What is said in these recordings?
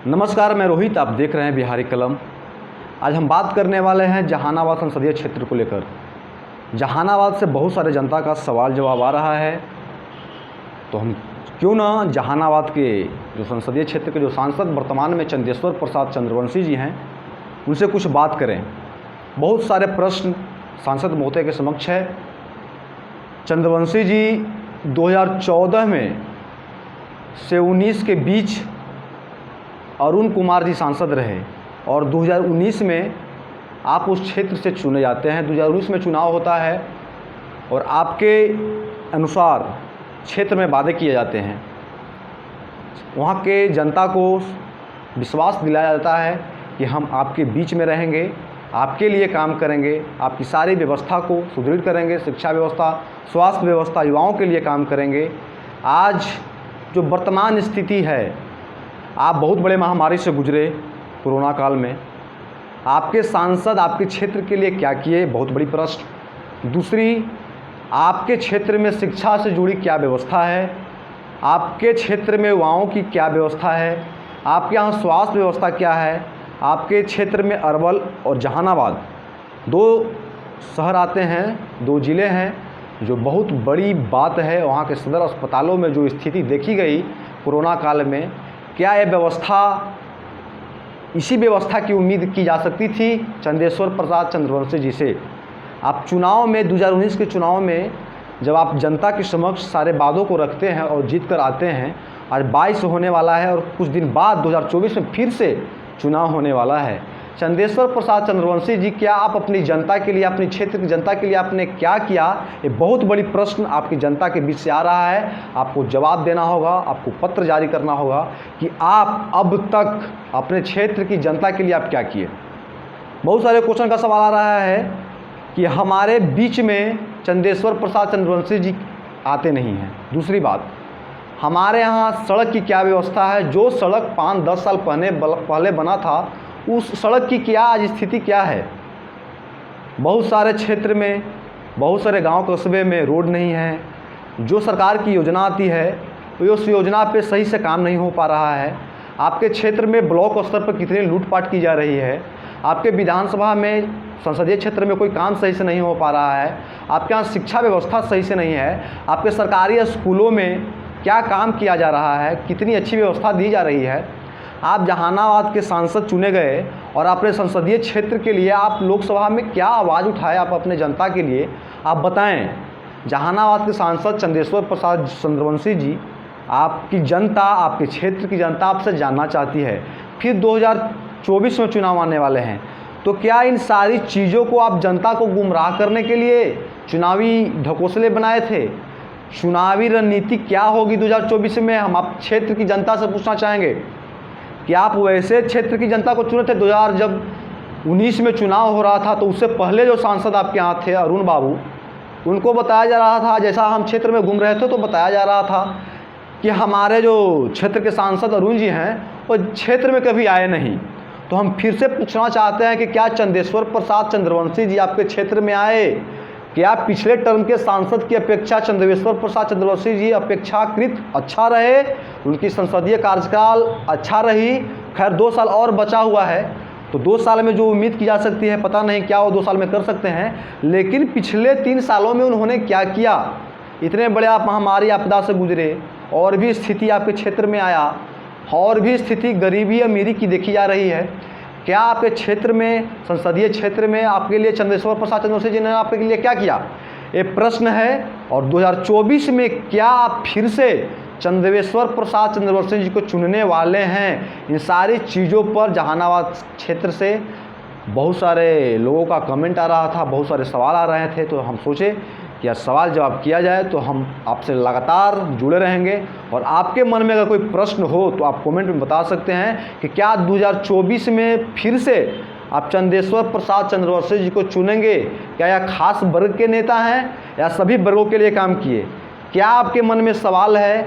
नमस्कार, मैं रोहित। आप देख रहे हैं बिहारी कलम। आज हम बात करने वाले हैं जहानाबाद संसदीय क्षेत्र को लेकर। जहानाबाद से बहुत सारे जनता का सवाल जवाब आ रहा है, तो हम क्यों ना जहानाबाद के जो संसदीय क्षेत्र के जो सांसद वर्तमान में चंदेश्वर प्रसाद चंद्रवंशी जी हैं, उनसे कुछ बात करें। बहुत सारे प्रश्न सांसद महोदय के समक्ष है। चंद्रवंशी जी 2014 में से 19 के बीच अरुण कुमार जी सांसद रहे और 2019 में आप उस क्षेत्र से चुने जाते हैं। 2019 में चुनाव होता है और आपके अनुसार क्षेत्र में वादे किए जाते हैं। वहाँ के जनता को विश्वास दिलाया जाता है कि हम आपके बीच में रहेंगे, आपके लिए काम करेंगे, आपकी सारी व्यवस्था को सुदृढ़ करेंगे, शिक्षा व्यवस्था, स्वास्थ्य व्यवस्था, युवाओं के लिए काम करेंगे। आज जो वर्तमान स्थिति है, आप बहुत बड़े महामारी से गुजरे कोरोना काल में। आपके सांसद आपके क्षेत्र के लिए क्या किए, बहुत बड़ी प्रश्न। दूसरी, आपके क्षेत्र में शिक्षा से जुड़ी क्या व्यवस्था है, आपके क्षेत्र में युवाओं की क्या व्यवस्था है, आपके यहाँ स्वास्थ्य व्यवस्था क्या है। आपके क्षेत्र में अरवल और जहानाबाद दो शहर आते हैं, दो ज़िले हैं, जो बहुत बड़ी बात है। वहाँ के सदर अस्पतालों में जो स्थिति देखी गई कोरोना काल में, क्या यह व्यवस्था, इसी व्यवस्था की उम्मीद की जा सकती थी चंदेश्वर प्रसाद चंद्रवंशी जी से। आप चुनाव में 2019 के चुनाव में जब आप जनता के समक्ष सारे वादों को रखते हैं और जीत कर आते हैं, आज 22 होने वाला है और कुछ दिन बाद 2024 में फिर से चुनाव होने वाला है। चंदेश्वर प्रसाद चंद्रवंशी जी, क्या आप अपनी जनता के लिए, अपनी क्षेत्र की जनता के लिए आपने क्या किया, ये बहुत बड़ी प्रश्न आपकी जनता के बीच से आ रहा है। आपको जवाब देना होगा, आपको पत्र जारी करना होगा कि आप अब तक अपने क्षेत्र की जनता के लिए आप क्या किए। बहुत सारे क्वेश्चन का सवाल आ रहा है कि हमारे बीच में चंदेश्वर प्रसाद चंद्रवंशी जी आते नहीं हैं। दूसरी बात, हमारे यहाँ सड़क की क्या व्यवस्था है। जो सड़क 5-10 साल पहले बना था, उस सड़क की क्या आज स्थिति क्या है। बहुत सारे क्षेत्र में, बहुत सारे गांव कस्बे में रोड नहीं है। जो सरकार की योजना आती है, उस योजना पे सही से काम नहीं हो पा रहा है। आपके क्षेत्र में ब्लॉक स्तर पर कितनी लूटपाट की जा रही है। आपके विधानसभा में, संसदीय क्षेत्र में कोई काम सही से नहीं हो पा रहा है। आपके यहाँ शिक्षा व्यवस्था सही से नहीं है। आपके सरकारी स्कूलों में क्या काम किया जा रहा है, कितनी अच्छी व्यवस्था दी जा रही है। आप जहानाबाद के सांसद चुने गए और अपने संसदीय क्षेत्र के लिए आप लोकसभा में क्या आवाज़ उठाए, आप अपने जनता के लिए आप बताएं। जहानाबाद के सांसद चंदेश्वर प्रसाद चंद्रवंशी जी, आपकी जनता, आपके क्षेत्र की जनता आपसे जानना चाहती है। फिर 2024 में चुनाव आने वाले हैं, तो क्या इन सारी चीज़ों को आप जनता को गुमराह करने के लिए चुनावी ढकोसले बनाए थे? चुनावी रणनीति क्या होगी 2024 में, हम आप क्षेत्र की जनता से पूछना चाहेंगे। क्या आप वैसे क्षेत्र की जनता को चुने थे? 2019 में चुनाव हो रहा था, तो उससे पहले जो सांसद आपके यहाँ थे अरुण बाबू, उनको बताया जा रहा था, जैसा हम क्षेत्र में घूम रहे थे तो बताया जा रहा था कि हमारे जो क्षेत्र के सांसद अरुण जी हैं, वो क्षेत्र में कभी आए नहीं। तो हम फिर से पूछना चाहते हैं कि क्या चंदेश्वर प्रसाद चंद्रवंशी जी आपके क्षेत्र में आए? क्या पिछले टर्म के सांसद की अपेक्षा चंदेश्वर प्रसाद चंद्रवंशी जी अपेक्षाकृत अच्छा रहे, उनकी संसदीय कार्यकाल अच्छा रही? खैर 2 साल और बचा हुआ है, तो 2 साल में जो उम्मीद की जा सकती है, पता नहीं क्या वो 2 साल में कर सकते हैं। लेकिन पिछले 3 सालों में उन्होंने क्या किया? इतने बड़े आप महामारी आपदा से गुजरे, और भी स्थिति आपके क्षेत्र में आया, और भी स्थिति गरीबी अमीरी की देखी जा रही है। क्या आपके क्षेत्र में, संसदीय क्षेत्र में आपके लिए चंदेश्वर प्रसाद चंद्रवंशी जी ने आपके लिए क्या किया, ये प्रश्न है। और 2024 में क्या आप फिर से चंदेश्वर प्रसाद चंद्रवंशी जी को चुनने वाले हैं? इन सारी चीज़ों पर जहानाबाद क्षेत्र से बहुत सारे लोगों का कमेंट आ रहा था, बहुत सारे सवाल आ रहे थे, तो हम सोचे कि सवाल जवाब किया जाए, तो हम आपसे लगातार जुड़े रहेंगे। और आपके मन में अगर कोई प्रश्न हो तो आप कमेंट में बता सकते हैं कि क्या 2024 में फिर से आप चंदेश्वर प्रसाद चंद्रवंशी जी को चुनेंगे। क्या यह खास वर्ग के नेता हैं या सभी वर्गों के लिए काम किए? क्या आपके मन में सवाल है,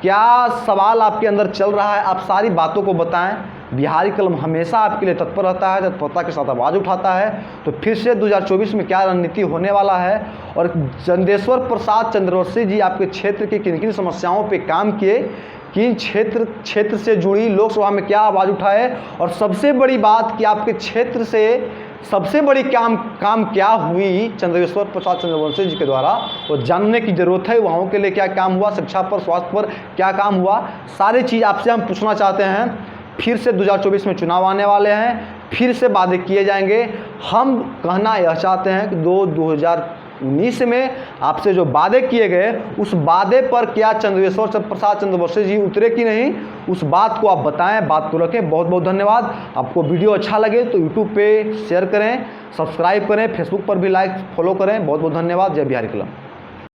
क्या सवाल आपके अंदर चल रहा है, आप सारी बातों को बताएं। बिहारी कलम हमेशा आपके लिए तत्पर रहता है, तत्परता के साथ आवाज़ उठाता है। तो फिर से 2024 में क्या रणनीति होने वाला है और चंदेश्वर प्रसाद चंद्रवंशी जी आपके क्षेत्र की किन किन समस्याओं पे काम किए, कि क्षेत्र से जुड़ी लोकसभा में क्या आवाज़ उठाए, और सबसे बड़ी बात कि आपके क्षेत्र से सबसे बड़ी काम क्या हुई चंद्रशेखर प्रसाद चंद्रवंशी जी के द्वारा, वो जानने की ज़रूरत है। वहाँ के लिए क्या काम हुआ, शिक्षा पर, स्वास्थ्य पर क्या काम हुआ, सारी चीज़ आपसे हम पूछना चाहते हैं। फिर से 2024 में चुनाव आने वाले हैं, फिर से वादे किए जाएंगे। हम कहना यह चाहते हैं कि 2019 में आपसे जो वादे किए गए, उस वादे पर क्या चंद्रशेखर प्रसाद चंद्रवंशी जी उतरे कि नहीं, उस बात को आप बताएं, बात को रखें। बहुत बहुत धन्यवाद। आपको वीडियो अच्छा लगे तो यूट्यूब पे शेयर करें, सब्सक्राइब करें, फेसबुक पर भी लाइक फॉलो करें। बहुत बहुत धन्यवाद। जय बिहारी कलम।